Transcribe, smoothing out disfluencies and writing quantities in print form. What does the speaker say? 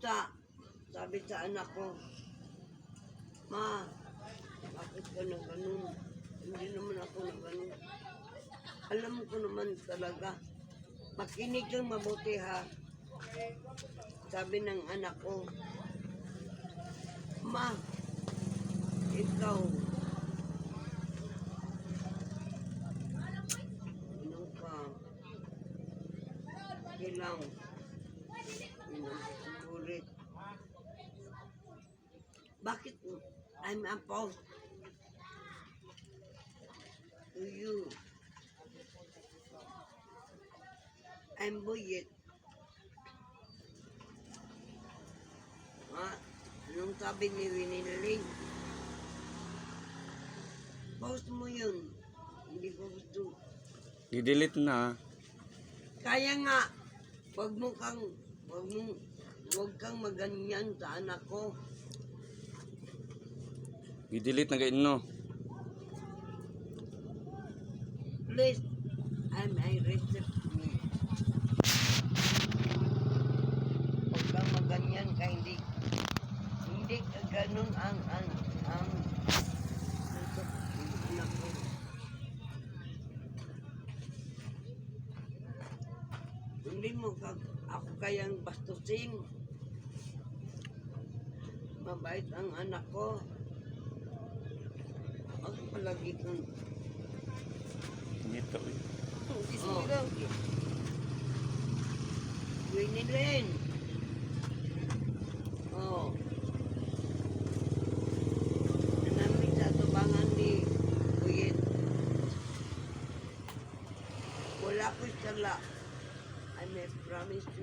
Sabi sa anak ko, Ma, bakit ka na ganun? Hindi naman ako na ganun. Alam ko naman talaga. Makinig kang mabuti ha. Sabi ng anak ko, Ma, ikaw, ano ka, kailang, ulit. Bakit I'm opposed to you? I'm buyit. Anong sabi ni Winiling? Post mo yun. Hindi ko gusto. I-delete na. Kaya nga, wag kang maganyan sa anak ko. I-delete na kayo no. Please, I'm a recipe. Huwag kang maganyan ka, hindi ka ganun ang anak ko. Hindi mo ako kayang bastusin. Mabait ang anak ko. Ako palagi kang Ito eh. Winilin. Namin sa tubangan ni Buyet. Wala ko sala. I may promise to